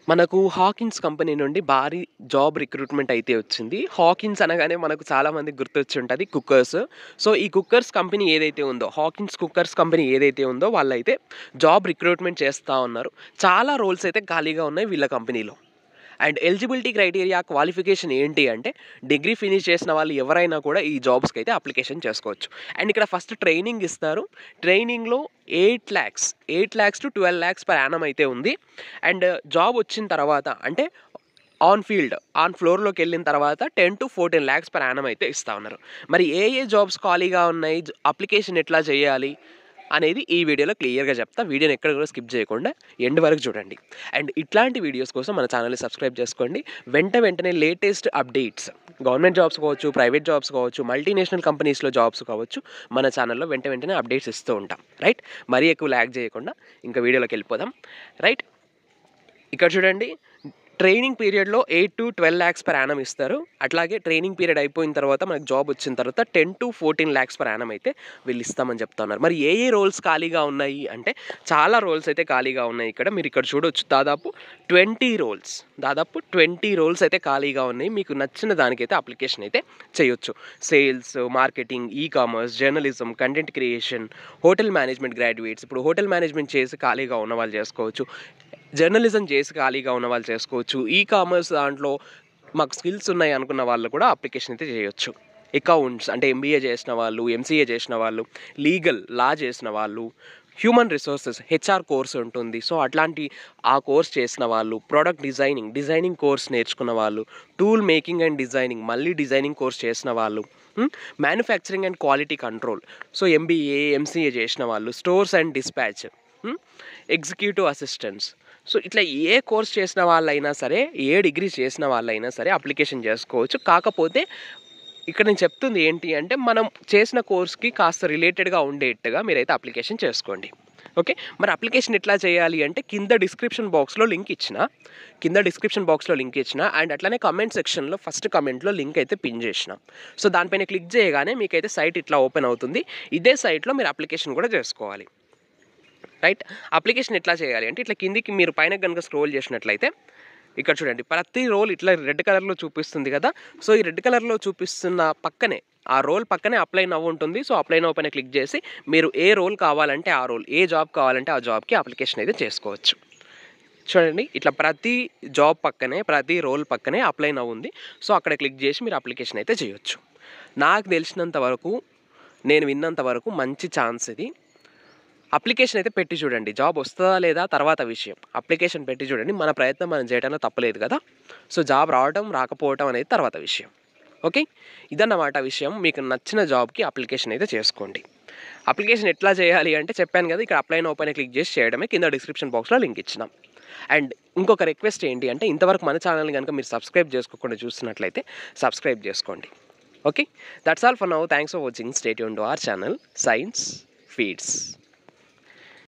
మనకు Hawkins company నుండి భారీ జాబ్ రిక్రూట్మెంట్ అయితే వచ్చింది. హాకిన్స్ అనగానే మనకు చాలామందికి గుర్తొచ్చుంటది కుక్కర్స్. సో, ఈ కుక్కర్స్ కంపెనీ ఏదైతే ఉందో, హాకిన్స్ కుక్కర్స్ కంపెనీ ఏదైతే ఉందో వాళ్ళైతే జాబ్ రిక్రూట్మెంట్ చేస్తా ఉన్నారు. చాలా రోల్స్ అయితే ఖాళీగా ఉన్నాయి వీళ్ళ కంపెనీలో. అండ్ ఎలిజిబిలిటీ క్రైటీరియా క్వాలిఫికేషన్ ఏంటి అంటే డిగ్రీ ఫినిష్ చేసిన వాళ్ళు ఎవరైనా కూడా ఈ జాబ్స్కి అయితే అప్లికేషన్ చేసుకోవచ్చు. అండ్ ఇక్కడ ఫస్ట్ ట్రైనింగ్ ఇస్తారు. ట్రైనింగ్లో 8 lakhs to 12 lakhs per annum అయితే ఉంది. అండ్ జాబ్ వచ్చిన తర్వాత అంటే ఆన్ ఫ్లోర్లోకి వెళ్ళిన తర్వాత 10 to 14 lakhs per annum అయితే ఇస్తూ ఉన్నారు. మరి ఏ జాబ్స్ ఖాళీగా ఉన్నాయి, అప్లికేషన్ ఎట్లా చేయాలి అనేది ఈ వీడియోలో క్లియర్గా చెప్తా. వీడియోని ఎక్కడ కూడా స్కిప్ చేయకుండా ఎండ్ వరకు చూడండి. అండ్ ఇట్లాంటి వీడియోస్ కోసం మన ఛానల్ని సబ్స్క్రైబ్ చేసుకోండి. వెంటనే లేటెస్ట్ అప్డేట్స్, గవర్నమెంట్ జాబ్స్ కావచ్చు, ప్రైవేట్ జాబ్స్ కావచ్చు, మల్టీనేషనల్ కంపెనీస్లో జాబ్స్ కావచ్చు, మన ఛానల్లో వెంటనే అప్డేట్స్ ఇస్తూ ఉంటాం. రైట్, మరీ ఎక్కువ ల్యాగ్ చేయకుండా ఇంకా వీడియోలోకి వెళ్ళిపోదాం. రైట్, ఇక్కడ చూడండి, ట్రైనింగ్ పీరియడ్లో 8 to 12 lakhs per annum ఇస్తారు. అట్లాగే ట్రైనింగ్ పీరియడ్ అయిపోయిన తర్వాత మనకు జాబ్ వచ్చిన తర్వాత 10 to 14 lakhs per annum అయితే వీళ్ళు ఇస్తామని చెప్తున్నారు. మరి ఏ రోల్స్ ఖాళీగా ఉన్నాయి అంటే చాలా రోల్స్ అయితే ఖాళీగా ఉన్నాయి. మీరు ఇక్కడ చూడొచ్చు, దాదాపు 20 రోల్స్ అయితే ఖాళీగా ఉన్నాయి. మీకు నచ్చిన దానికైతే అప్లికేషన్ అయితే చేయొచ్చు. Sales, marketing, commerce, journalism, content creation, hotel management graduates, ఇప్పుడు హోటల్ మేనేజ్మెంట్ చేసి ఖాళీగా ఉన్న వాళ్ళు చేసుకోవచ్చు. జర్నలిజం చేసి ఖాళీగా ఉన్న వాళ్ళు చేసుకోవచ్చు. కామర్స్ దాంట్లో మాకు స్కిల్స్ ఉన్నాయి అనుకున్న వాళ్ళు కూడా అప్లికేషన్ అయితే చేయొచ్చు. అకౌంట్స్ అంటే MBA చేసిన వాళ్ళు, MCA చేసిన వాళ్ళు, లా చేసిన వాళ్ళు, హ్యూమన్ రిసోర్సెస్ HR కోర్స్ ఉంటుంది. సో అట్లాంటి ఆ కోర్స్ చేసిన వాళ్ళు, ప్రొడక్ట్ డిజైనింగ్ కోర్స్ నేర్చుకున్న వాళ్ళు, tool making and designing course చేసిన వాళ్ళు, manufacturing and quality control, so MBA MCA చేసిన వాళ్ళు, stores and dispatch, executive assistants. So ఇట్లా ఏ కోర్స్ చేసిన వాళ్ళైనా సరే, ఏ డిగ్రీ చేసిన వాళ్ళైనా సరే అప్లికేషన్ చేసుకోవచ్చు. కాకపోతే ఇక్కడ నేను చెప్తుంది ఏంటి అంటే మనం చేసిన కోర్స్కి కాస్త రిలేటెడ్గా ఉండేట్టుగా మీరైతే అప్లికేషన్ చేసుకోండి. ఓకే, మరి అప్లికేషన్ ఎట్లా చేయాలి అంటే కింద డిస్క్రిప్షన్ బాక్స్లో లింక్ ఇచ్చిన అండ్ అట్లానే కమెంట్ సెక్షన్లో ఫస్ట్ కమెంట్లో లింక్ అయితే పిన్ చేసిన. సో దానిపైన క్లిక్ చేయగానే మీకైతే సైట్ ఇట్లా ఓపెన్ అవుతుంది. ఇదే సైట్లో మీరు అప్లికేషన్ కూడా చేసుకోవాలి. రైట్, అప్లికేషన్ ఎట్లా చేయాలి అంటే ఇట్లా కిందికి మీరు పైన కనుక స్క్రోల్ చేసినట్లయితే ఇక్కడ చూడండి, ప్రతి రోల్ ఇట్లా రెడ్ కలర్లో చూపిస్తుంది కదా. సో ఈ రెడ్ కలర్లో చూపిస్తున్న పక్కనే, ఆ రోల్ పక్కనే అప్లై నవ్ ఉంటుంది. సో అప్లై నవ్ పైన క్లిక్ చేసి మీరు ఏ రోల్ కావాలంటే ఆ రోల్, ఏ జాబ్ కావాలంటే ఆ జాబ్కి అప్లికేషన్ అయితే చేసుకోవచ్చు. చూడండి, ఇట్లా ప్రతి జాబ్ పక్కనే, ప్రతి రోల్ పక్కనే అప్లై నవ్ ఉంది. సో అక్కడ క్లిక్ చేసి మీరు అప్లికేషన్ అయితే చేయొచ్చు. నాకు తెలిసినంత వరకు, నేను విన్నంత వరకు మంచి ఛాన్స్ ఇది. అప్లికేషన్ అయితే పెట్టి చూడండి, జాబ్ వస్తుందా లేదా తర్వాత విషయం. అప్లికేషన్ పెట్టి చూడండి, మన ప్రయత్నం మనం చేయడంలో తప్పలేదు కదా. సో జాబ్ రావడం రాకపోవడం అనేది తర్వాత విషయం. ఓకే, ఇదన్నమాట విషయం. మీకు నచ్చిన జాబ్కి అప్లికేషన్ అయితే చేసుకోండి. అప్లికేషన్ ఎట్లా చేయాలి అంటే చెప్పాను కదా, ఇక్కడ అప్లై నౌ పైన క్లిక్ చేసి చేయడమే. కింద డిస్క్రిప్షన్ బాక్స్లో లింక్ ఇచ్చినాం. అండ్ ఇంకొక రిక్వెస్ట్ ఏంటి అంటే ఇంతవరకు మన ఛానల్ని కనుక మీరు సబ్స్క్రైబ్ చేసుకోకుండా చూస్తున్నట్లయితే సబ్స్క్రైబ్ చేసుకోండి. Okay, that's all for now. Thanks for watching. Stay tuned to our channel Science feeds.